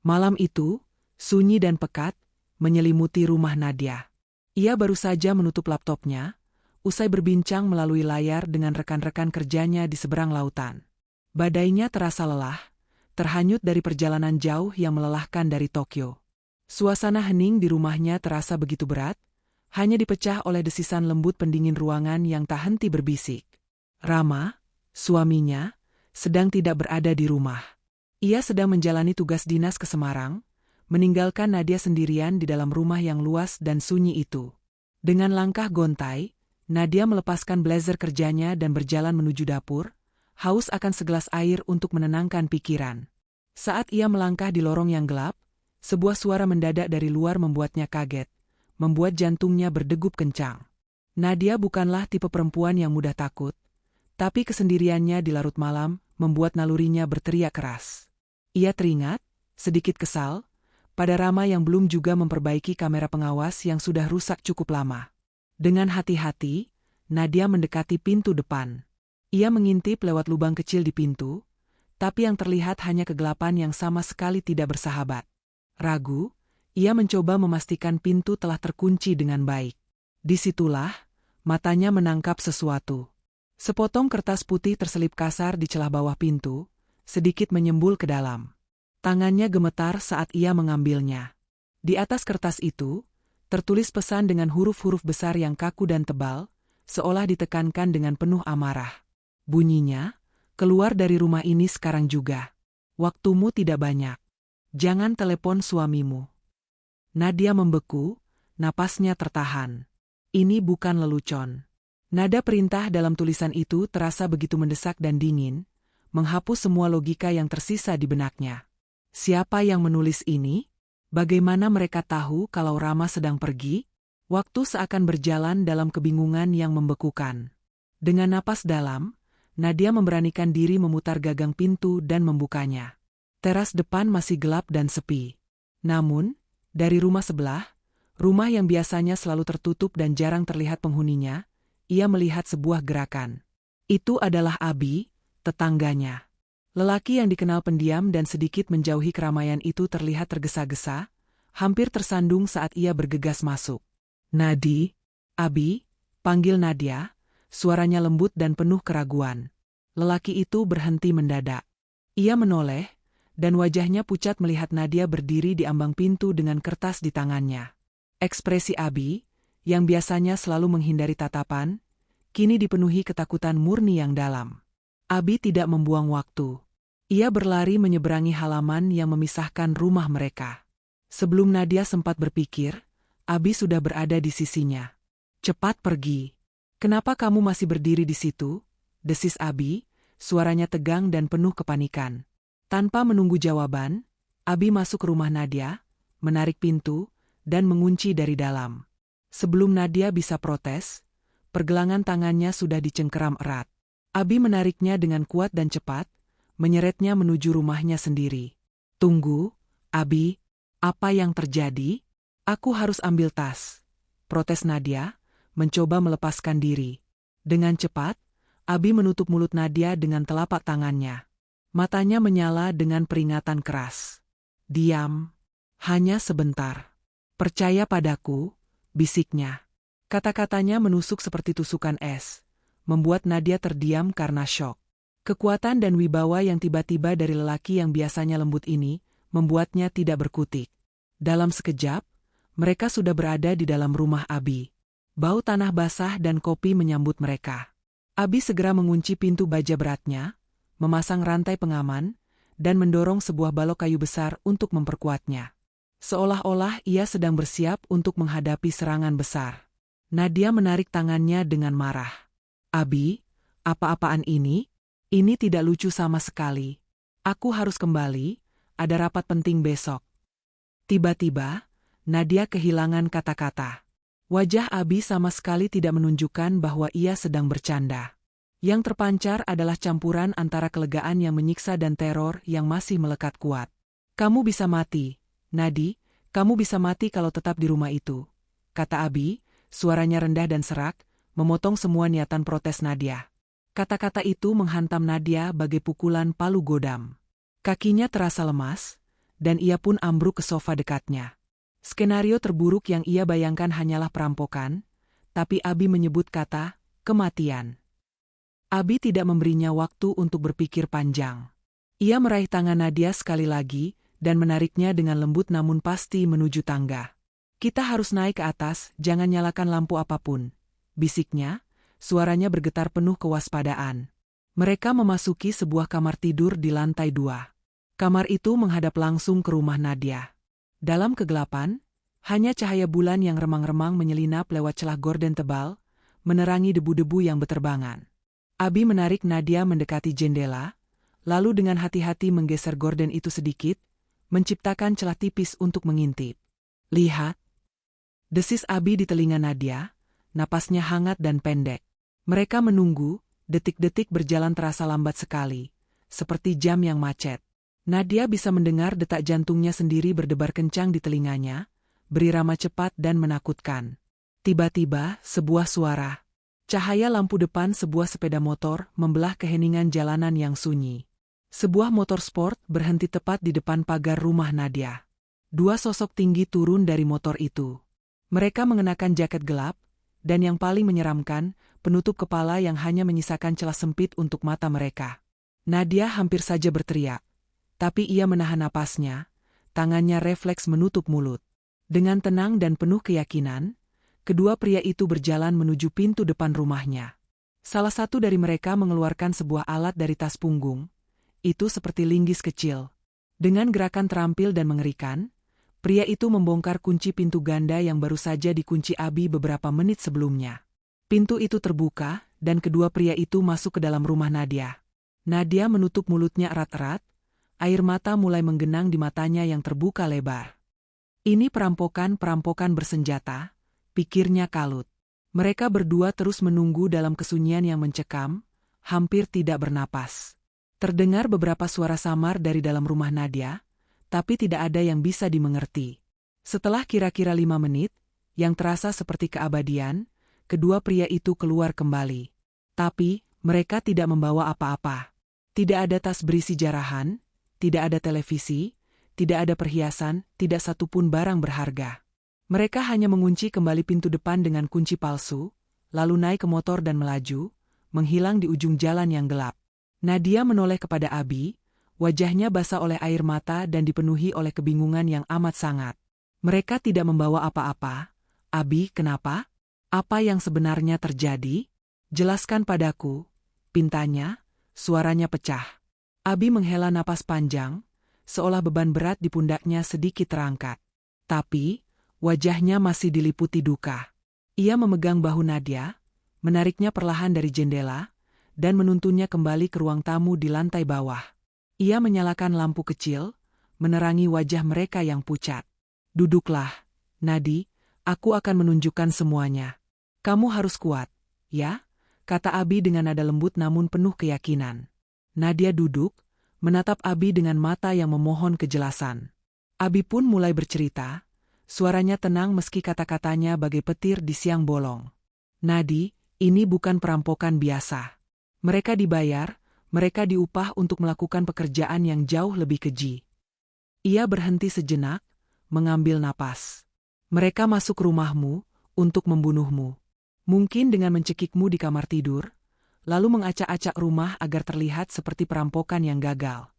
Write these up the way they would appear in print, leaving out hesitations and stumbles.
Malam itu, sunyi dan pekat, menyelimuti rumah Nadia. Ia baru saja menutup laptopnya, usai berbincang melalui layar dengan rekan-rekan kerjanya di seberang lautan. Badainya terasa lelah, terhanyut dari perjalanan jauh yang melelahkan dari Tokyo. Suasana hening di rumahnya terasa begitu berat, hanya dipecah oleh desisan lembut pendingin ruangan yang tak henti berbisik. Rama, suaminya, sedang tidak berada di rumah. Ia sedang menjalani tugas dinas ke Semarang, meninggalkan Nadia sendirian di dalam rumah yang luas dan sunyi itu. Dengan langkah gontai, Nadia melepaskan blazer kerjanya dan berjalan menuju dapur, haus akan segelas air untuk menenangkan pikiran. Saat ia melangkah di lorong yang gelap, sebuah suara mendadak dari luar membuatnya kaget, membuat jantungnya berdegup kencang. Nadia bukanlah tipe perempuan yang mudah takut, tapi kesendiriannya di larut malam membuat nalurinya berteriak keras. Ia teringat, sedikit kesal, pada Rama yang belum juga memperbaiki kamera pengawas yang sudah rusak cukup lama. Dengan hati-hati, Nadia mendekati pintu depan. Ia mengintip lewat lubang kecil di pintu, tapi yang terlihat hanya kegelapan yang sama sekali tidak bersahabat. Ragu, ia mencoba memastikan pintu telah terkunci dengan baik. Disitulah, matanya menangkap sesuatu. Sepotong kertas putih terselip kasar di celah bawah pintu, sedikit menyembul ke dalam. Tangannya gemetar saat ia mengambilnya. Di atas kertas itu, tertulis pesan dengan huruf-huruf besar yang kaku dan tebal, seolah ditekankan dengan penuh amarah. Bunyinya, keluar dari rumah ini sekarang juga. Waktumu tidak banyak. Jangan telepon suamimu. Nadia membeku, napasnya tertahan. Ini bukan lelucon. Nada perintah dalam tulisan itu terasa begitu mendesak dan dingin, menghapus semua logika yang tersisa di benaknya. Siapa yang menulis ini? Bagaimana mereka tahu kalau Rama sedang pergi? Waktu seakan berjalan dalam kebingungan yang membekukan. Dengan napas dalam, Nadia memberanikan diri memutar gagang pintu dan membukanya. Teras depan masih gelap dan sepi. Namun, dari rumah sebelah, rumah yang biasanya selalu tertutup dan jarang terlihat penghuninya, ia melihat sebuah gerakan. Itu adalah Abi, tetangganya. Lelaki yang dikenal pendiam dan sedikit menjauhi keramaian itu terlihat tergesa-gesa, hampir tersandung saat ia bergegas masuk. Nadi, Abi, panggil Nadia, suaranya lembut dan penuh keraguan. Lelaki itu berhenti mendadak. Ia menoleh, dan wajahnya pucat melihat Nadia berdiri di ambang pintu dengan kertas di tangannya. Ekspresi Abi, yang biasanya selalu menghindari tatapan, kini dipenuhi ketakutan murni yang dalam. Abi tidak membuang waktu. Ia berlari menyeberangi halaman yang memisahkan rumah mereka. Sebelum Nadia sempat berpikir, Abi sudah berada di sisinya. Cepat pergi. Kenapa kamu masih berdiri di situ? Desis Abi, suaranya tegang dan penuh kepanikan. Tanpa menunggu jawaban, Abi masuk ke rumah Nadia, menarik pintu, dan mengunci dari dalam. Sebelum Nadia bisa protes, pergelangan tangannya sudah dicengkeram erat. Abi menariknya dengan kuat dan cepat, menyeretnya menuju rumahnya sendiri. Tunggu, Abi, apa yang terjadi? Aku harus ambil tas. Protes Nadia, mencoba melepaskan diri. Dengan cepat, Abi menutup mulut Nadia dengan telapak tangannya. Matanya menyala dengan peringatan keras. Diam, hanya sebentar. Percaya padaku, bisiknya. Kata-katanya menusuk seperti tusukan es, membuat Nadia terdiam karena syok. Kekuatan dan wibawa yang tiba-tiba dari lelaki yang biasanya lembut ini, membuatnya tidak berkutik. Dalam sekejap, mereka sudah berada di dalam rumah Abi. Bau tanah basah dan kopi menyambut mereka. Abi segera mengunci pintu baja beratnya, memasang rantai pengaman, dan mendorong sebuah balok kayu besar untuk memperkuatnya. Seolah-olah ia sedang bersiap untuk menghadapi serangan besar. Nadia menarik tangannya dengan marah. Abi, apa-apaan ini? Ini tidak lucu sama sekali. Aku harus kembali, ada rapat penting besok. Tiba-tiba, Nadia kehilangan kata-kata. Wajah Abi sama sekali tidak menunjukkan bahwa ia sedang bercanda. Yang terpancar adalah campuran antara kelegaan yang menyiksa dan teror yang masih melekat kuat. Kamu bisa mati, Nadi, kamu bisa mati kalau tetap di rumah itu, kata Abi, suaranya rendah dan serak, memotong semua niatan protes Nadia. Kata-kata itu menghantam Nadia bagai pukulan palu godam. Kakinya terasa lemas, dan ia pun ambruk ke sofa dekatnya. Skenario terburuk yang ia bayangkan hanyalah perampokan, tapi Abi menyebut kata kematian. Abi tidak memberinya waktu untuk berpikir panjang. Ia meraih tangan Nadia sekali lagi dan menariknya dengan lembut namun pasti menuju tangga. Kita harus naik ke atas, jangan nyalakan lampu apapun, bisiknya, suaranya bergetar penuh kewaspadaan. Mereka memasuki sebuah kamar tidur di lantai 2. Kamar itu menghadap langsung ke rumah Nadia. Dalam kegelapan, hanya cahaya bulan yang remang-remang menyelinap lewat celah gorden tebal, menerangi debu-debu yang beterbangan. Abi menarik Nadia mendekati jendela, lalu dengan hati-hati menggeser gorden itu sedikit, menciptakan celah tipis untuk mengintip. Lihat, desis Abi di telinga Nadia, napasnya hangat dan pendek. Mereka menunggu, detik-detik berjalan terasa lambat sekali, seperti jam yang macet. Nadia bisa mendengar detak jantungnya sendiri berdebar kencang di telinganya, berirama cepat dan menakutkan. Tiba-tiba, sebuah suara. Cahaya lampu depan sebuah sepeda motor membelah keheningan jalanan yang sunyi. Sebuah motor sport berhenti tepat di depan pagar rumah Nadia. Dua sosok tinggi turun dari motor itu. Mereka mengenakan jaket gelap, dan yang paling menyeramkan, penutup kepala yang hanya menyisakan celah sempit untuk mata mereka. Nadia hampir saja berteriak, tapi ia menahan napasnya, tangannya refleks menutup mulut. Dengan tenang dan penuh keyakinan, kedua pria itu berjalan menuju pintu depan rumahnya. Salah satu dari mereka mengeluarkan sebuah alat dari tas punggung, itu seperti linggis kecil. Dengan gerakan terampil dan mengerikan, pria itu membongkar kunci pintu ganda yang baru saja dikunci Abi beberapa menit sebelumnya. Pintu itu terbuka, dan kedua pria itu masuk ke dalam rumah Nadia. Nadia menutup mulutnya erat-erat, air mata mulai menggenang di matanya yang terbuka lebar. Ini perampokan bersenjata, pikirnya kalut. Mereka berdua terus menunggu dalam kesunyian yang mencekam, hampir tidak bernapas. Terdengar beberapa suara samar dari dalam rumah Nadia, tapi tidak ada yang bisa dimengerti. Setelah kira-kira 5 menit, yang terasa seperti keabadian, kedua pria itu keluar kembali. Tapi, mereka tidak membawa apa-apa. Tidak ada tas berisi jarahan, tidak ada televisi, tidak ada perhiasan, tidak satupun barang berharga. Mereka hanya mengunci kembali pintu depan dengan kunci palsu, lalu naik ke motor dan melaju, menghilang di ujung jalan yang gelap. Nadia menoleh kepada Abi, wajahnya basah oleh air mata dan dipenuhi oleh kebingungan yang amat sangat. Mereka tidak membawa apa-apa. Abi, kenapa? Apa yang sebenarnya terjadi? Jelaskan padaku, pintanya, suaranya pecah. Abi menghela napas panjang, seolah beban berat di pundaknya sedikit terangkat. Tapi, wajahnya masih diliputi duka. Ia memegang bahu Nadia, menariknya perlahan dari jendela, dan menuntunnya kembali ke ruang tamu di lantai bawah. Ia menyalakan lampu kecil, menerangi wajah mereka yang pucat. Duduklah, Nadi, aku akan menunjukkan semuanya. Kamu harus kuat, ya? Kata Abi dengan nada lembut namun penuh keyakinan. Nadia duduk, menatap Abi dengan mata yang memohon kejelasan. Abi pun mulai bercerita. Suaranya tenang meski kata-katanya bagai petir di siang bolong. Nadi, ini bukan perampokan biasa. Mereka dibayar, mereka diupah untuk melakukan pekerjaan yang jauh lebih keji. Ia berhenti sejenak, mengambil napas. Mereka masuk rumahmu untuk membunuhmu. Mungkin dengan mencekikmu di kamar tidur, lalu mengacak-acak rumah agar terlihat seperti perampokan yang gagal.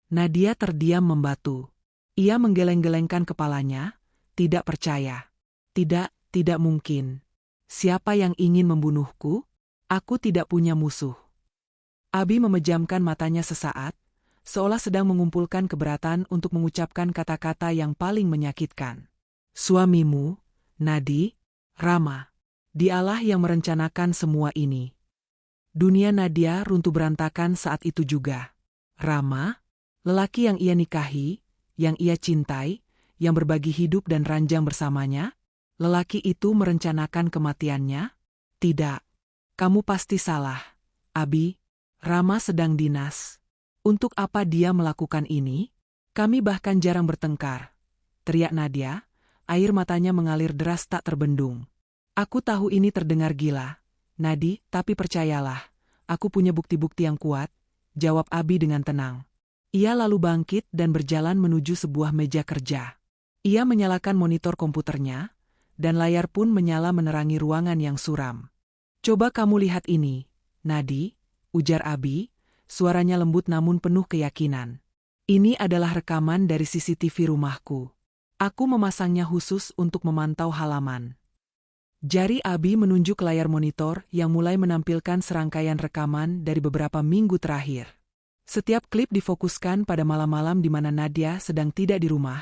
Nadia terdiam membatu. Ia menggeleng-gelengkan kepalanya, tidak percaya. Tidak mungkin. Siapa yang ingin membunuhku? Aku tidak punya musuh. Abi memejamkan matanya sesaat, seolah sedang mengumpulkan keberatan untuk mengucapkan kata-kata yang paling menyakitkan. Suamimu, Nadi, Rama. Dialah yang merencanakan semua ini. Dunia Nadia runtuh berantakan saat itu juga. Rama, lelaki yang ia nikahi, yang ia cintai, yang berbagi hidup dan ranjang bersamanya, lelaki itu merencanakan kematiannya? Tidak. Kamu pasti salah, Abi. Rama sedang dinas. Untuk apa dia melakukan ini? Kami bahkan jarang bertengkar. Teriak Nadia, air matanya mengalir deras tak terbendung. Aku tahu ini terdengar gila, Nadi, tapi percayalah, aku punya bukti-bukti yang kuat, jawab Abi dengan tenang. Ia lalu bangkit dan berjalan menuju sebuah meja kerja. Ia menyalakan monitor komputernya, dan layar pun menyala menerangi ruangan yang suram. "Coba kamu lihat ini, Nadi," ujar Abi, suaranya lembut namun penuh keyakinan. "Ini adalah rekaman dari CCTV rumahku. Aku memasangnya khusus untuk memantau halaman." Jari Abi menunjuk layar monitor yang mulai menampilkan serangkaian rekaman dari beberapa minggu terakhir. Setiap klip difokuskan pada malam-malam di mana Nadia sedang tidak di rumah,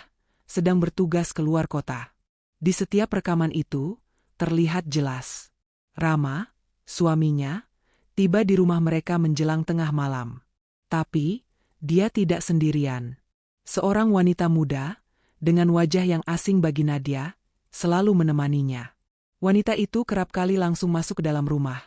sedang bertugas keluar kota. Di setiap rekaman itu, terlihat jelas Rama, suaminya, tiba di rumah mereka menjelang tengah malam. Tapi, dia tidak sendirian. Seorang wanita muda, dengan wajah yang asing bagi Nadia, selalu menemaninya. Wanita itu kerap kali langsung masuk ke dalam rumah,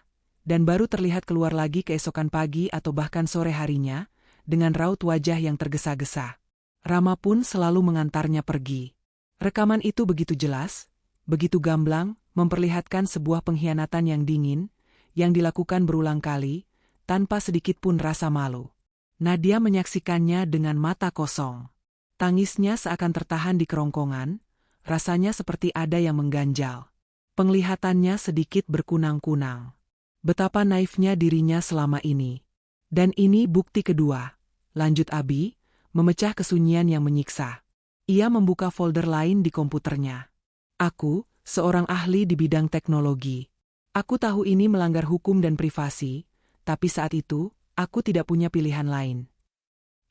dan baru terlihat keluar lagi keesokan pagi atau bahkan sore harinya, dengan raut wajah yang tergesa-gesa. Rama pun selalu mengantarnya pergi. Rekaman itu begitu jelas, begitu gamblang, memperlihatkan sebuah pengkhianatan yang dingin, yang dilakukan berulang kali, tanpa sedikit pun rasa malu. Nadia menyaksikannya dengan mata kosong. Tangisnya seakan tertahan di kerongkongan, rasanya seperti ada yang mengganjal. Penglihatannya sedikit berkunang-kunang. Betapa naifnya dirinya selama ini. "Dan ini bukti kedua," lanjut Abi, memecah kesunyian yang menyiksa. Ia membuka folder lain di komputernya. "Aku, seorang ahli di bidang teknologi. Aku tahu ini melanggar hukum dan privasi, tapi saat itu, aku tidak punya pilihan lain."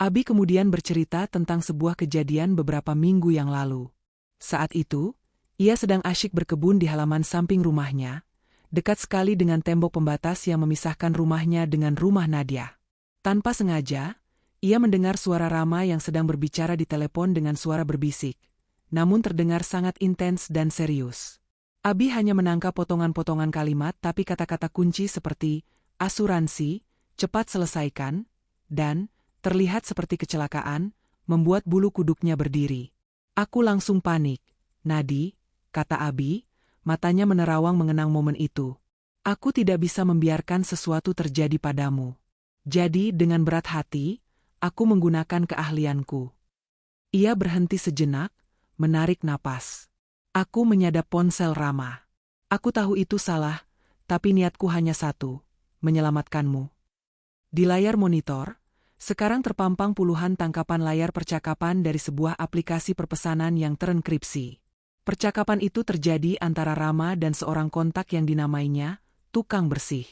Abi kemudian bercerita tentang sebuah kejadian beberapa minggu yang lalu. Saat itu, ia sedang asyik berkebun di halaman samping rumahnya, dekat sekali dengan tembok pembatas yang memisahkan rumahnya dengan rumah Nadia. Tanpa sengaja, ia mendengar suara Rama yang sedang berbicara di telepon dengan suara berbisik, namun terdengar sangat intens dan serius. Abi hanya menangkap potongan-potongan kalimat tapi kata-kata kunci seperti asuransi, cepat selesaikan, dan terlihat seperti kecelakaan, membuat bulu kuduknya berdiri. "Aku langsung panik, Nadi," kata Abi, matanya menerawang mengenang momen itu. "Aku tidak bisa membiarkan sesuatu terjadi padamu. Jadi dengan berat hati, aku menggunakan keahlianku." Ia berhenti sejenak, menarik napas. "Aku menyadap ponsel Rama. Aku tahu itu salah, tapi niatku hanya satu, menyelamatkanmu." Di layar monitor, sekarang terpampang puluhan tangkapan layar percakapan dari sebuah aplikasi perpesanan yang terenkripsi. Percakapan itu terjadi antara Rama dan seorang kontak yang dinamainya tukang bersih.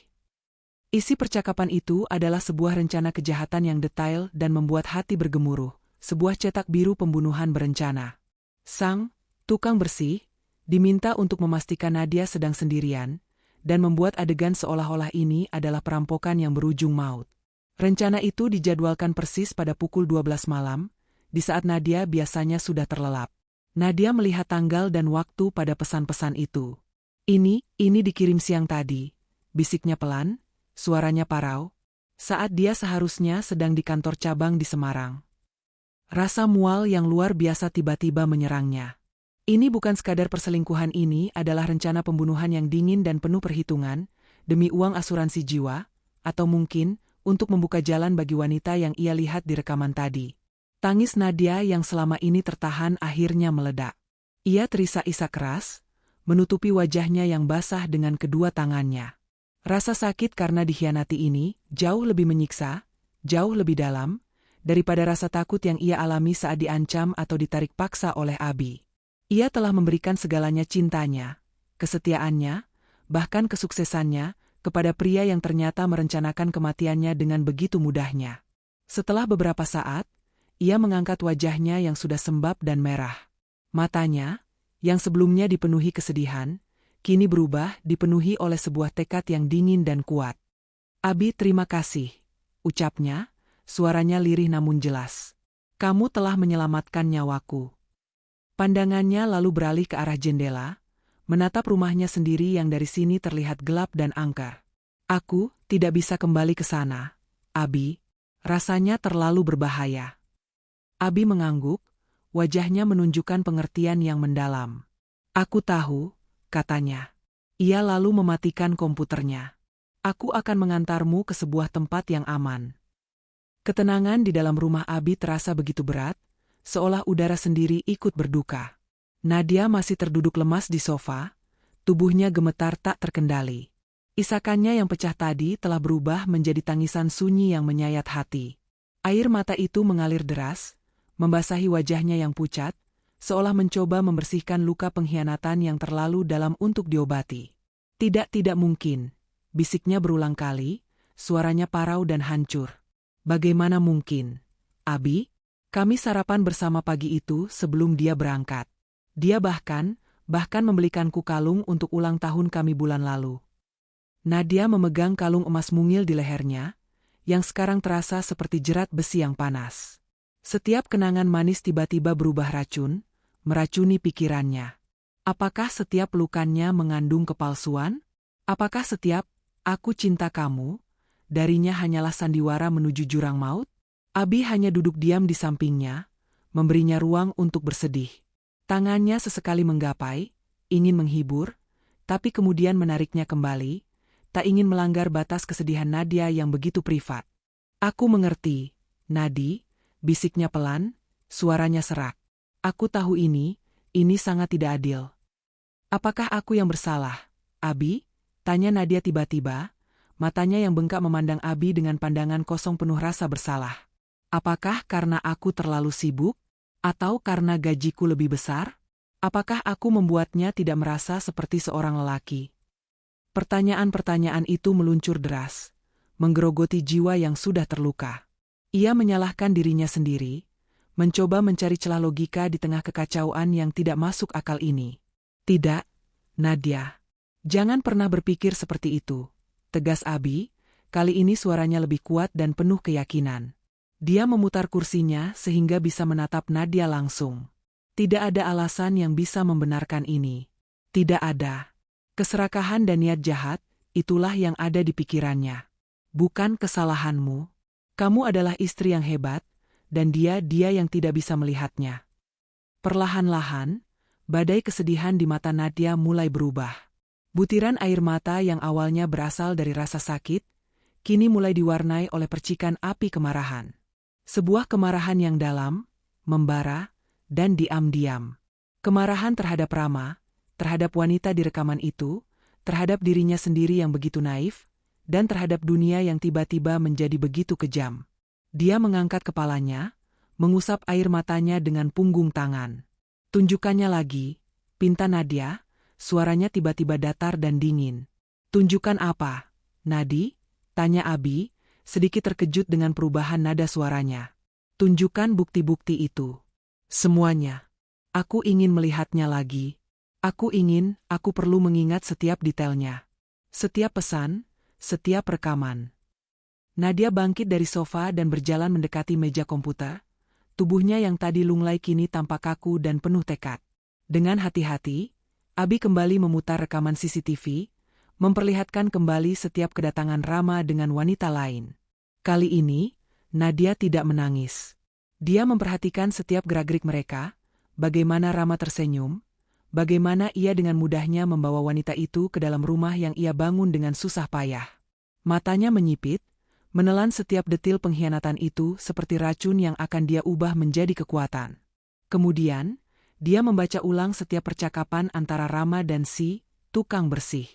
Isi percakapan itu adalah sebuah rencana kejahatan yang detail dan membuat hati bergemuruh, sebuah cetak biru pembunuhan berencana. Sang tukang bersih diminta untuk memastikan Nadia sedang sendirian, dan membuat adegan seolah-olah ini adalah perampokan yang berujung maut. Rencana itu dijadwalkan persis pada pukul 12 malam, di saat Nadia biasanya sudah terlelap. Nadia melihat tanggal dan waktu pada pesan-pesan itu. Ini dikirim siang tadi," bisiknya pelan, suaranya parau, saat dia seharusnya sedang di kantor cabang di Semarang. Rasa mual yang luar biasa tiba-tiba menyerangnya. Ini bukan sekadar perselingkuhan, ini adalah rencana pembunuhan yang dingin dan penuh perhitungan, demi uang asuransi jiwa, atau mungkin untuk membuka jalan bagi wanita yang ia lihat di rekaman tadi. Tangis Nadia yang selama ini tertahan akhirnya meledak. Ia terisak-isak keras, menutupi wajahnya yang basah dengan kedua tangannya. Rasa sakit karena dikhianati ini jauh lebih menyiksa, jauh lebih dalam, daripada rasa takut yang ia alami saat diancam atau ditarik paksa oleh Abi. Ia telah memberikan segalanya, cintanya, kesetiaannya, bahkan kesuksesannya, kepada pria yang ternyata merencanakan kematiannya dengan begitu mudahnya. Setelah beberapa saat, ia mengangkat wajahnya yang sudah sembab dan merah. Matanya, yang sebelumnya dipenuhi kesedihan, kini berubah dipenuhi oleh sebuah tekad yang dingin dan kuat. "Abi, terima kasih," ucapnya, suaranya lirih namun jelas. "Kamu telah menyelamatkan nyawaku." Pandangannya lalu beralih ke arah jendela, menatap rumahnya sendiri yang dari sini terlihat gelap dan angker. "Aku tidak bisa kembali ke sana, Abi. Rasanya terlalu berbahaya." Abi mengangguk, wajahnya menunjukkan pengertian yang mendalam. "Aku tahu," katanya. Ia lalu mematikan komputernya. "Aku akan mengantarmu ke sebuah tempat yang aman." Ketenangan di dalam rumah Abi terasa begitu berat, seolah udara sendiri ikut berduka. Nadia masih terduduk lemas di sofa, tubuhnya gemetar tak terkendali. Isakannya yang pecah tadi telah berubah menjadi tangisan sunyi yang menyayat hati. Air mata itu mengalir deras, membasahi wajahnya yang pucat, seolah mencoba membersihkan luka pengkhianatan yang terlalu dalam untuk diobati. Tidak mungkin, bisiknya berulang kali, suaranya parau dan hancur. Bagaimana mungkin? Abi? Kami sarapan bersama pagi itu sebelum dia berangkat. Dia bahkan membelikanku kalung untuk ulang tahun kami bulan lalu. Nadia memegang kalung emas mungil di lehernya, yang sekarang terasa seperti jerat besi yang panas. Setiap kenangan manis tiba-tiba berubah racun, meracuni pikirannya. Apakah setiap pelukannya mengandung kepalsuan? Apakah setiap "aku cinta kamu" darinya hanyalah sandiwara menuju jurang maut? Abi hanya duduk diam di sampingnya, memberinya ruang untuk bersedih. Tangannya sesekali menggapai, ingin menghibur, tapi kemudian menariknya kembali, tak ingin melanggar batas kesedihan Nadia yang begitu privat. "Aku mengerti, Nadi," bisiknya pelan, suaranya serak. "Aku tahu ini sangat tidak adil." "Apakah aku yang bersalah, Abi?" tanya Nadia tiba-tiba, matanya yang bengkak memandang Abi dengan pandangan kosong penuh rasa bersalah. "Apakah karena aku terlalu sibuk? Atau karena gajiku lebih besar? Apakah aku membuatnya tidak merasa seperti seorang lelaki?" Pertanyaan-pertanyaan itu meluncur deras, menggerogoti jiwa yang sudah terluka. Ia menyalahkan dirinya sendiri, mencoba mencari celah logika di tengah kekacauan yang tidak masuk akal ini. "Tidak, Nadia. Jangan pernah berpikir seperti itu," tegas Abi, kali ini suaranya lebih kuat dan penuh keyakinan. Dia memutar kursinya sehingga bisa menatap Nadia langsung. Tidak ada alasan yang bisa membenarkan ini. Tidak ada. Keserakahan dan niat jahat, itulah yang ada di pikirannya. Bukan kesalahanmu. Kamu adalah istri yang hebat, dan dia yang tidak bisa melihatnya. Perlahan-lahan, badai kesedihan di mata Nadia mulai berubah. Butiran air mata yang awalnya berasal dari rasa sakit, kini mulai diwarnai oleh percikan api kemarahan. Sebuah kemarahan yang dalam, membara, dan diam-diam. Kemarahan terhadap Rama, terhadap wanita di rekaman itu, terhadap dirinya sendiri yang begitu naif, dan terhadap dunia yang tiba-tiba menjadi begitu kejam. Dia mengangkat kepalanya, mengusap air matanya dengan punggung tangan. "Tunjukkannya lagi," pinta Nadia, suaranya tiba-tiba datar dan dingin. "Tunjukkan apa, Nadi?" tanya Abi, sedikit terkejut dengan perubahan nada suaranya. "Tunjukkan bukti-bukti itu. Semuanya. Aku ingin melihatnya lagi. Aku perlu mengingat setiap detailnya. Setiap pesan, setiap rekaman." Nadia bangkit dari sofa dan berjalan mendekati meja komputer. Tubuhnya yang tadi lunglai kini tampak kaku dan penuh tekad. Dengan hati-hati, Abi kembali memutar rekaman CCTV, memperlihatkan kembali setiap kedatangan Rama dengan wanita lain. Kali ini, Nadia tidak menangis. Dia memperhatikan setiap gerak-gerik mereka, bagaimana Rama tersenyum, bagaimana ia dengan mudahnya membawa wanita itu ke dalam rumah yang ia bangun dengan susah payah. Matanya menyipit, menelan setiap detil pengkhianatan itu seperti racun yang akan dia ubah menjadi kekuatan. Kemudian, dia membaca ulang setiap percakapan antara Rama dan si tukang bersih.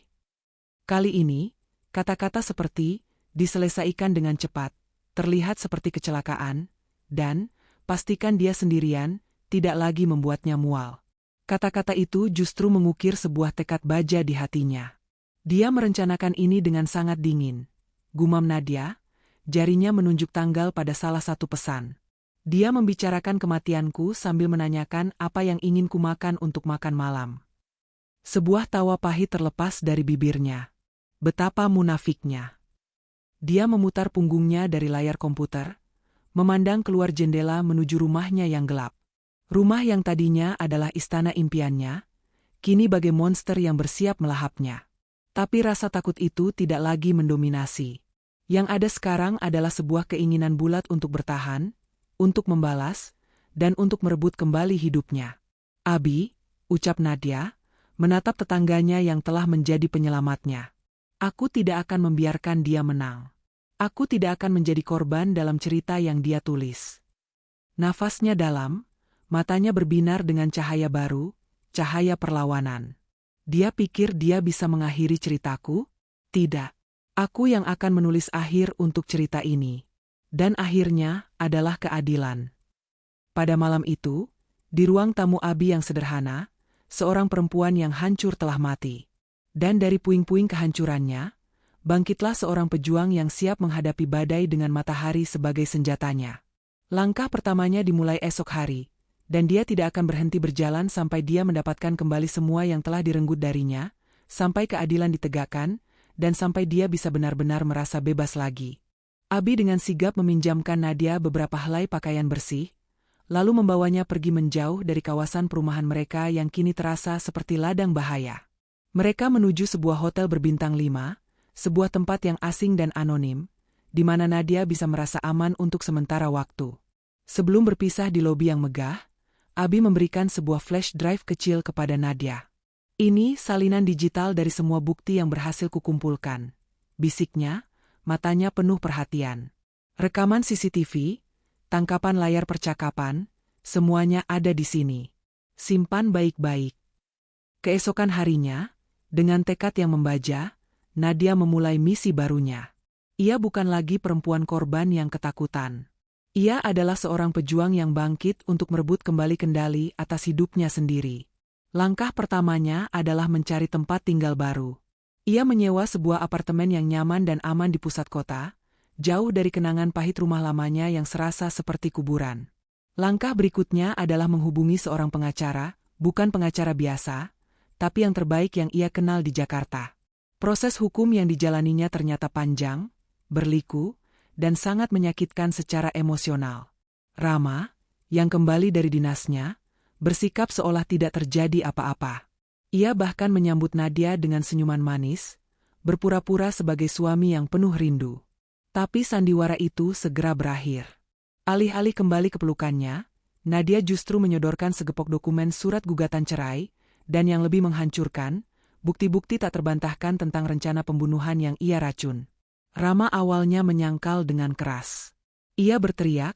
Kali ini, kata-kata seperti diselesaikan dengan cepat, terlihat seperti kecelakaan, dan pastikan dia sendirian, tidak lagi membuatnya mual. Kata-kata itu justru mengukir sebuah tekad baja di hatinya. Dia merencanakan ini dengan sangat dingin. Gumam Nadia, jarinya menunjuk tanggal pada salah satu pesan. "Dia membicarakan kematianku sambil menanyakan apa yang ingin kumakan untuk makan malam." Sebuah tawa pahit terlepas dari bibirnya. Betapa munafiknya. Dia memutar punggungnya dari layar komputer, memandang keluar jendela menuju rumahnya yang gelap. Rumah yang tadinya adalah istana impiannya, kini bagai monster yang bersiap melahapnya. Tapi rasa takut itu tidak lagi mendominasi. Yang ada sekarang adalah sebuah keinginan bulat untuk bertahan, untuk membalas, dan untuk merebut kembali hidupnya. "Abi," ucap Nadia, menatap tetangganya yang telah menjadi penyelamatnya. "Aku tidak akan membiarkan dia menang. Aku tidak akan menjadi korban dalam cerita yang dia tulis. Nafasnya dalam, matanya berbinar dengan cahaya baru, cahaya perlawanan. Dia pikir dia bisa mengakhiri ceritaku? Tidak. Aku yang akan menulis akhir untuk cerita ini. Dan akhirnya adalah keadilan. Pada malam itu, di ruang tamu Abi yang sederhana, seorang perempuan yang hancur telah mati. Dan dari puing-puing kehancurannya, bangkitlah seorang pejuang yang siap menghadapi badai dengan matahari sebagai senjatanya. Langkah pertamanya dimulai esok hari, dan dia tidak akan berhenti berjalan sampai dia mendapatkan kembali semua yang telah direnggut darinya, sampai keadilan ditegakkan, dan sampai dia bisa benar-benar merasa bebas lagi. Abi dengan sigap meminjamkan Nadia beberapa helai pakaian bersih, lalu membawanya pergi menjauh dari kawasan perumahan mereka yang kini terasa seperti ladang bahaya. Mereka menuju sebuah hotel berbintang 5, sebuah tempat yang asing dan anonim, di mana Nadia bisa merasa aman untuk sementara waktu. Sebelum berpisah di lobi yang megah, Abi memberikan sebuah flash drive kecil kepada Nadia. Ini salinan digital dari semua bukti yang berhasil kukumpulkan, bisiknya, matanya penuh perhatian. Rekaman CCTV, tangkapan layar percakapan, semuanya ada di sini. Simpan baik-baik. Keesokan harinya, dengan tekad yang membaja, Nadia memulai misi barunya. Ia bukan lagi perempuan korban yang ketakutan. Ia adalah seorang pejuang yang bangkit untuk merebut kembali kendali atas hidupnya sendiri. Langkah pertamanya adalah mencari tempat tinggal baru. Ia menyewa sebuah apartemen yang nyaman dan aman di pusat kota, jauh dari kenangan pahit rumah lamanya yang serasa seperti kuburan. Langkah berikutnya adalah menghubungi seorang pengacara, bukan pengacara biasa, tapi yang terbaik yang ia kenal di Jakarta. Proses hukum yang dijalaninya ternyata panjang, berliku, dan sangat menyakitkan secara emosional. Rama, yang kembali dari dinasnya, bersikap seolah tidak terjadi apa-apa. Ia bahkan menyambut Nadia dengan senyuman manis, berpura-pura sebagai suami yang penuh rindu. Tapi sandiwara itu segera berakhir. Alih-alih kembali ke pelukannya, Nadia justru menyodorkan segepok dokumen surat gugatan cerai, dan yang lebih menghancurkan, bukti-bukti tak terbantahkan tentang rencana pembunuhan yang ia racun. Rama awalnya menyangkal dengan keras. Ia berteriak,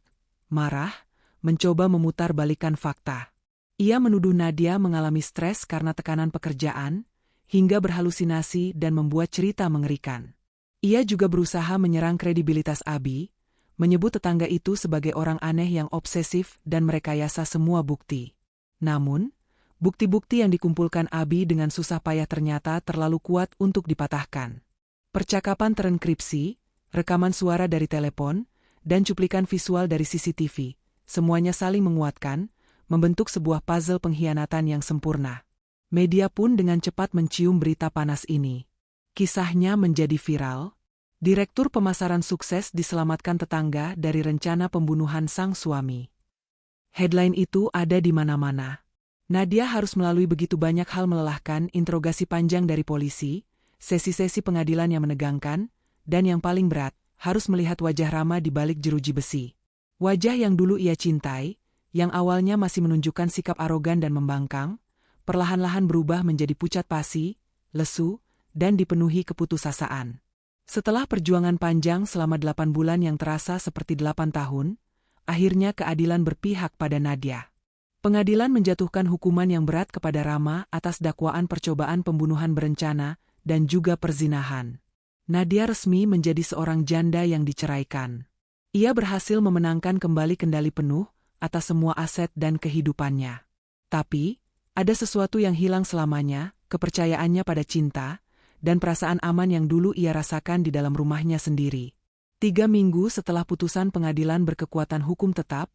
marah, mencoba memutarbalikkan fakta. Ia menuduh Nadia mengalami stres karena tekanan pekerjaan, hingga berhalusinasi dan membuat cerita mengerikan. Ia juga berusaha menyerang kredibilitas Abi, menyebut tetangga itu sebagai orang aneh yang obsesif dan merekayasa semua bukti. Namun, bukti-bukti yang dikumpulkan Abi dengan susah payah ternyata terlalu kuat untuk dipatahkan. Percakapan terenkripsi, rekaman suara dari telepon, dan cuplikan visual dari CCTV, semuanya saling menguatkan, membentuk sebuah puzzle pengkhianatan yang sempurna. Media pun dengan cepat mencium berita panas ini. Kisahnya menjadi viral. Direktur pemasaran sukses diselamatkan tetangga dari rencana pembunuhan sang suami. Headline itu ada di mana-mana. Nadia harus melalui begitu banyak hal melelahkan, interogasi panjang dari polisi, sesi-sesi pengadilan yang menegangkan, dan yang paling berat, harus melihat wajah Rama di balik jeruji besi. Wajah yang dulu ia cintai, yang awalnya masih menunjukkan sikap arogan dan membangkang, perlahan-lahan berubah menjadi pucat pasi, lesu, dan dipenuhi keputusasaan. Setelah perjuangan panjang selama 8 bulan yang terasa seperti 8 tahun, akhirnya keadilan berpihak pada Nadia. Pengadilan menjatuhkan hukuman yang berat kepada Rama atas dakwaan percobaan pembunuhan berencana dan juga perzinahan. Nadia resmi menjadi seorang janda yang diceraikan. Ia berhasil memenangkan kembali kendali penuh atas semua aset dan kehidupannya. Tapi, ada sesuatu yang hilang selamanya, kepercayaannya pada cinta, dan perasaan aman yang dulu ia rasakan di dalam rumahnya sendiri. 3 minggu setelah putusan pengadilan berkekuatan hukum tetap,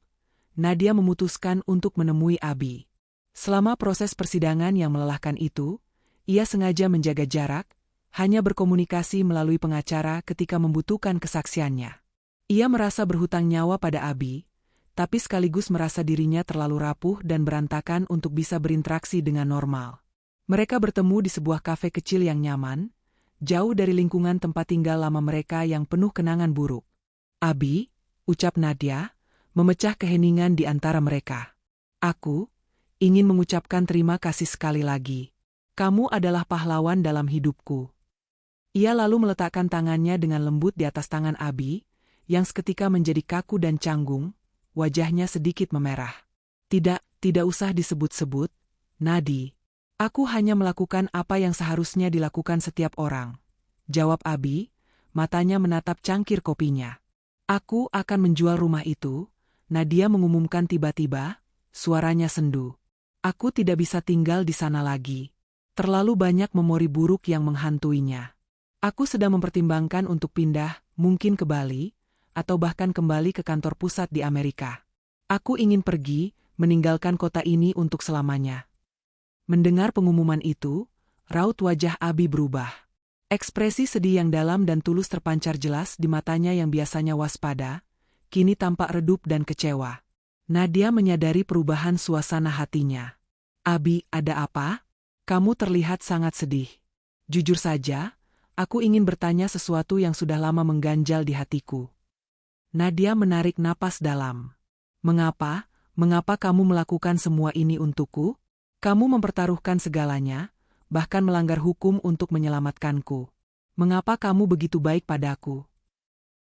Nadia memutuskan untuk menemui Abi. Selama proses persidangan yang melelahkan itu, ia sengaja menjaga jarak, hanya berkomunikasi melalui pengacara ketika membutuhkan kesaksiannya. Ia merasa berhutang nyawa pada Abi, tapi sekaligus merasa dirinya terlalu rapuh dan berantakan untuk bisa berinteraksi dengan normal. Mereka bertemu di sebuah kafe kecil yang nyaman, jauh dari lingkungan tempat tinggal lama mereka yang penuh kenangan buruk. Abi, ucap Nadia, memecah keheningan di antara mereka. Aku ingin mengucapkan terima kasih sekali lagi. Kamu adalah pahlawan dalam hidupku. Ia lalu meletakkan tangannya dengan lembut di atas tangan Abi, yang seketika menjadi kaku dan canggung, wajahnya sedikit memerah. Tidak usah disebut-sebut, Nadi. Aku hanya melakukan apa yang seharusnya dilakukan setiap orang. Jawab Abi, matanya menatap cangkir kopinya. Aku akan menjual rumah itu, Nadia mengumumkan tiba-tiba, suaranya sendu. Aku tidak bisa tinggal di sana lagi. Terlalu banyak memori buruk yang menghantuinya. Aku sedang mempertimbangkan untuk pindah, mungkin ke Bali, atau bahkan kembali ke kantor pusat di Amerika. Aku ingin pergi, meninggalkan kota ini untuk selamanya. Mendengar pengumuman itu, raut wajah Abi berubah. Ekspresi sedih yang dalam dan tulus terpancar jelas di matanya yang biasanya waspada, kini tampak redup dan kecewa. Nadia menyadari perubahan suasana hatinya. Abi, ada apa? Kamu terlihat sangat sedih. Jujur saja, aku ingin bertanya sesuatu yang sudah lama mengganjal di hatiku. Nadia menarik napas dalam. Mengapa kamu melakukan semua ini untukku? Kamu mempertaruhkan segalanya, bahkan melanggar hukum untuk menyelamatkanku. Mengapa kamu begitu baik padaku?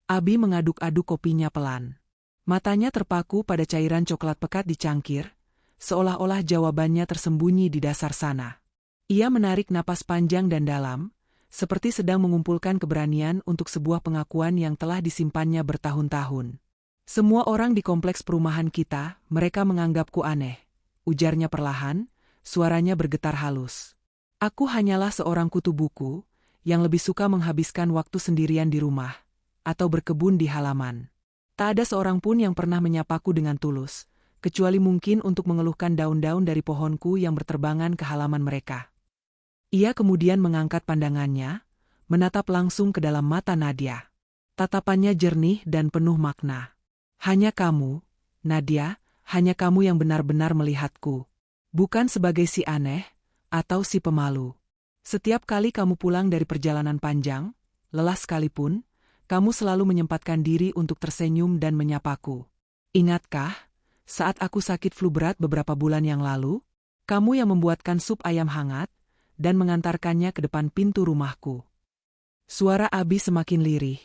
Abi mengaduk-aduk kopinya pelan. Matanya terpaku pada cairan coklat pekat di cangkir, seolah-olah jawabannya tersembunyi di dasar sana. Ia menarik napas panjang dan dalam, seperti sedang mengumpulkan keberanian untuk sebuah pengakuan yang telah disimpannya bertahun-tahun. Semua orang di kompleks perumahan kita, mereka menganggapku aneh. Ujarnya perlahan, suaranya bergetar halus. Aku hanyalah seorang kutu buku, yang lebih suka menghabiskan waktu sendirian di rumah, atau berkebun di halaman. Tak ada seorang pun yang pernah menyapaku dengan tulus, kecuali mungkin untuk mengeluhkan daun-daun dari pohonku yang berterbangan ke halaman mereka. Ia kemudian mengangkat pandangannya, menatap langsung ke dalam mata Nadia. Tatapannya jernih dan penuh makna. Hanya kamu, Nadia, hanya kamu yang benar-benar melihatku. Bukan sebagai si aneh, atau si pemalu. Setiap kali kamu pulang dari perjalanan panjang, lelah sekalipun, kamu selalu menyempatkan diri untuk tersenyum dan menyapaku. Ingatkah, saat aku sakit flu berat beberapa bulan yang lalu, kamu yang membuatkan sup ayam hangat, dan mengantarkannya ke depan pintu rumahku. Suara Abi semakin lirih,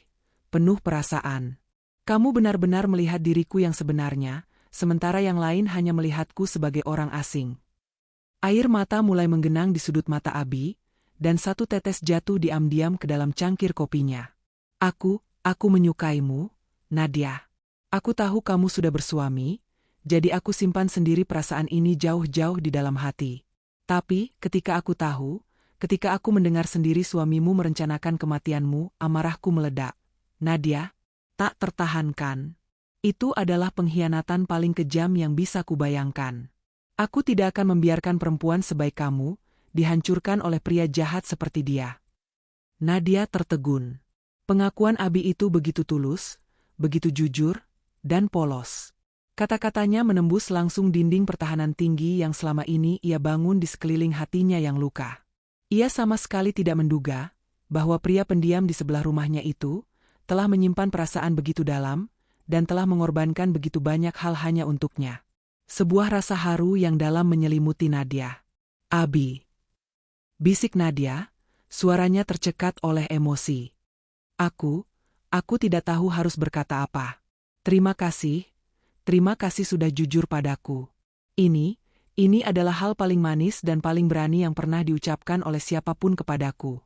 penuh perasaan. Kamu benar-benar melihat diriku yang sebenarnya, sementara yang lain hanya melihatku sebagai orang asing. Air mata mulai menggenang di sudut mata Abi, dan satu tetes jatuh diam-diam ke dalam cangkir kopinya. Aku menyukaimu, Nadia. Aku tahu kamu sudah bersuami, jadi aku simpan sendiri perasaan ini jauh-jauh di dalam hati. Tapi, ketika aku mendengar sendiri suamimu merencanakan kematianmu, amarahku meledak. Nadia, tak tertahankan. Itu adalah pengkhianatan paling kejam yang bisa kubayangkan. Aku tidak akan membiarkan perempuan sebaik kamu dihancurkan oleh pria jahat seperti dia. Nadia tertegun. Pengakuan Abi itu begitu tulus, begitu jujur, dan polos. Kata-katanya menembus langsung dinding pertahanan tinggi yang selama ini ia bangun di sekeliling hatinya yang luka. Ia sama sekali tidak menduga bahwa pria pendiam di sebelah rumahnya itu telah menyimpan perasaan begitu dalam dan telah mengorbankan begitu banyak hal hanya untuknya. Sebuah rasa haru yang dalam menyelimuti Nadia. Abi. Bisik Nadia, suaranya tercekat oleh emosi. Aku tidak tahu harus berkata apa. Terima kasih sudah jujur padaku. Ini adalah hal paling manis dan paling berani yang pernah diucapkan oleh siapapun kepadaku.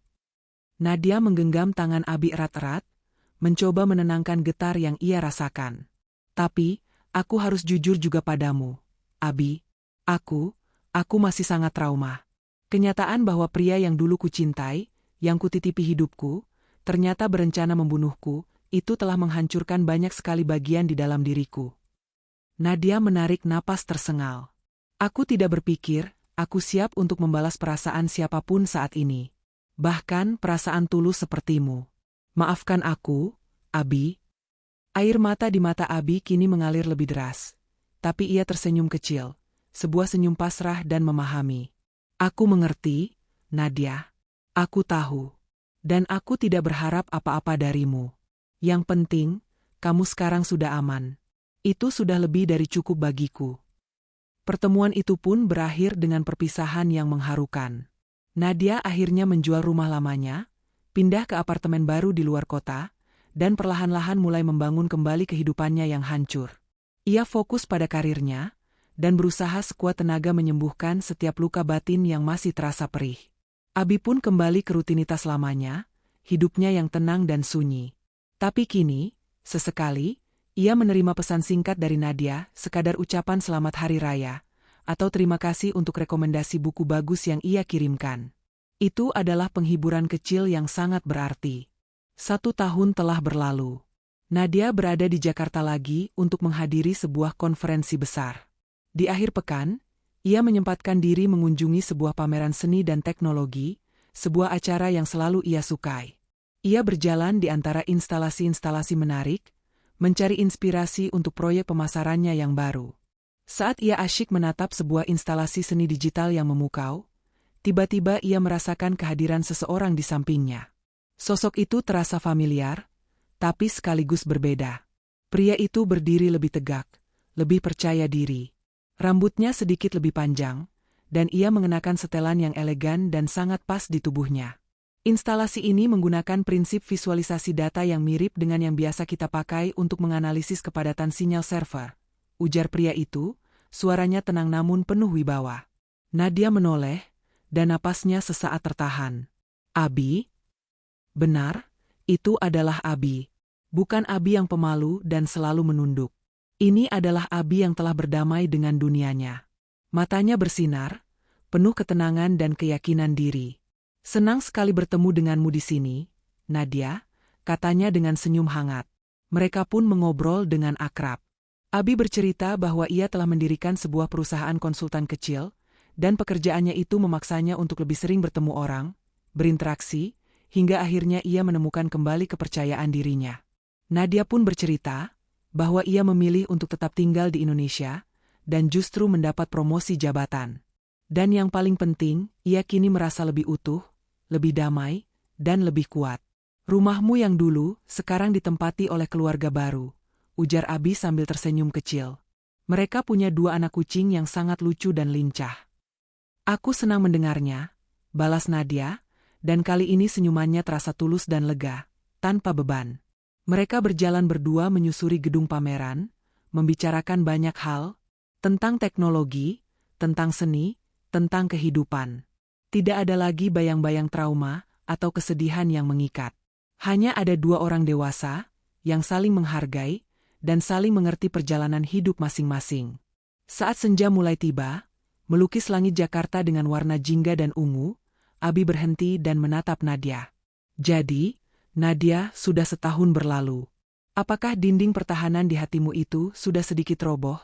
Nadia menggenggam tangan Abi erat-erat, mencoba menenangkan getar yang ia rasakan. Tapi, aku harus jujur juga padamu, Abi. Aku masih sangat trauma. Kenyataan bahwa pria yang dulu kucintai, yang kutitipi hidupku, ternyata berencana membunuhku, itu telah menghancurkan banyak sekali bagian di dalam diriku. Nadia menarik napas tersengal. Aku tidak berpikir, aku siap untuk membalas perasaan siapapun saat ini. Bahkan perasaan tulus sepertimu. Maafkan aku, Abi. Air mata di mata Abi kini mengalir lebih deras. Tapi ia tersenyum kecil, sebuah senyum pasrah dan memahami. Aku mengerti, Nadia. Aku tahu. Dan aku tidak berharap apa-apa darimu. Yang penting, kamu sekarang sudah aman. Itu sudah lebih dari cukup bagiku. Pertemuan itu pun berakhir dengan perpisahan yang mengharukan. Nadia akhirnya menjual rumah lamanya, pindah ke apartemen baru di luar kota, dan perlahan-lahan mulai membangun kembali kehidupannya yang hancur. Ia fokus pada karirnya, dan berusaha sekuat tenaga menyembuhkan setiap luka batin yang masih terasa perih. Abi pun kembali ke rutinitas lamanya, hidupnya yang tenang dan sunyi. Tapi kini, sesekali, ia menerima pesan singkat dari Nadia, sekadar ucapan selamat hari raya, atau terima kasih untuk rekomendasi buku bagus yang ia kirimkan. Itu adalah penghiburan kecil yang sangat berarti. 1 tahun telah berlalu. Nadia berada di Jakarta lagi untuk menghadiri sebuah konferensi besar. Di akhir pekan, ia menyempatkan diri mengunjungi sebuah pameran seni dan teknologi, sebuah acara yang selalu ia sukai. Ia berjalan di antara instalasi-instalasi menarik, mencari inspirasi untuk proyek pemasarannya yang baru. Saat ia asyik menatap sebuah instalasi seni digital yang memukau, tiba-tiba ia merasakan kehadiran seseorang di sampingnya. Sosok itu terasa familiar, tapi sekaligus berbeda. Pria itu berdiri lebih tegak, lebih percaya diri. Rambutnya sedikit lebih panjang, dan ia mengenakan setelan yang elegan dan sangat pas di tubuhnya. Instalasi ini menggunakan prinsip visualisasi data yang mirip dengan yang biasa kita pakai untuk menganalisis kepadatan sinyal server. Ujar pria itu, suaranya tenang namun penuh wibawa. Nadia menoleh, dan napasnya sesaat tertahan. Abi? Benar, itu adalah Abi. Bukan Abi yang pemalu dan selalu menunduk. Ini adalah Abi yang telah berdamai dengan dunianya. Matanya bersinar, penuh ketenangan dan keyakinan diri. Senang sekali bertemu denganmu di sini, Nadia, katanya dengan senyum hangat. Mereka pun mengobrol dengan akrab. Abi bercerita bahwa ia telah mendirikan sebuah perusahaan konsultan kecil, dan pekerjaannya itu memaksanya untuk lebih sering bertemu orang, berinteraksi, hingga akhirnya ia menemukan kembali kepercayaan dirinya. Nadia pun bercerita bahwa ia memilih untuk tetap tinggal di Indonesia, dan justru mendapat promosi jabatan. Dan yang paling penting, ia kini merasa lebih utuh, lebih damai, dan lebih kuat. Rumahmu yang dulu, sekarang ditempati oleh keluarga baru, ujar Abi sambil tersenyum kecil. Mereka punya 2 anak kucing yang sangat lucu dan lincah. Aku senang mendengarnya, balas Nadia, dan kali ini senyumannya terasa tulus dan lega, tanpa beban. Mereka berjalan berdua menyusuri gedung pameran, membicarakan banyak hal, tentang teknologi, tentang seni, tentang kehidupan. Tidak ada lagi bayang-bayang trauma atau kesedihan yang mengikat. Hanya ada 2 orang dewasa, yang saling menghargai, dan saling mengerti perjalanan hidup masing-masing. Saat senja mulai tiba, melukis langit Jakarta dengan warna jingga dan ungu, Abi berhenti dan menatap Nadia. Jadi, Nadia, sudah 1 tahun berlalu. Apakah dinding pertahanan di hatimu itu sudah sedikit roboh?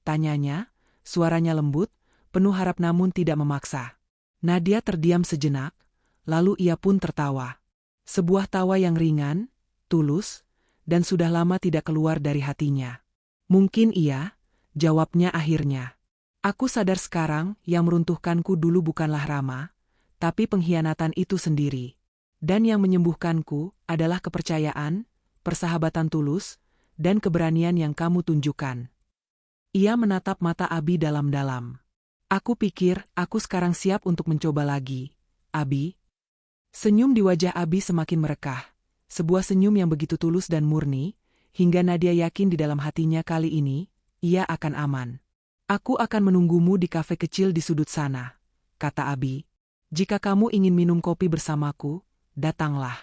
Tanyanya, suaranya lembut, penuh harap namun tidak memaksa. Nadia terdiam sejenak, lalu ia pun tertawa. Sebuah tawa yang ringan, tulus, dan sudah lama tidak keluar dari hatinya. Mungkin iya, jawabnya akhirnya. Aku sadar sekarang yang meruntuhkanku dulu bukanlah Rama, tapi pengkhianatan itu sendiri. Dan yang menyembuhkanku adalah kepercayaan, persahabatan tulus, dan keberanian yang kamu tunjukkan. Ia menatap mata Abi dalam-dalam. Aku pikir aku sekarang siap untuk mencoba lagi, Abi. Senyum di wajah Abi semakin merekah. Sebuah senyum yang begitu tulus dan murni, hingga Nadia yakin di dalam hatinya kali ini, ia akan aman. Aku akan menunggumu di kafe kecil di sudut sana, kata Abi. Jika kamu ingin minum kopi bersamaku, datanglah.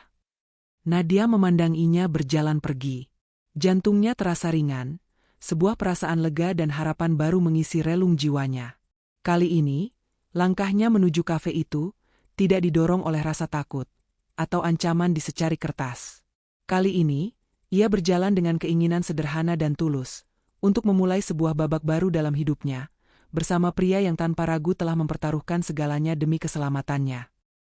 Nadia memandanginya berjalan pergi. Jantungnya terasa ringan, sebuah perasaan lega dan harapan baru mengisi relung jiwanya. Kali ini, langkahnya menuju kafe itu tidak didorong oleh rasa takut atau ancaman di secari kertas. Kali ini, ia berjalan dengan keinginan sederhana dan tulus untuk memulai sebuah babak baru dalam hidupnya, bersama pria yang tanpa ragu telah mempertaruhkan segalanya demi keselamatannya.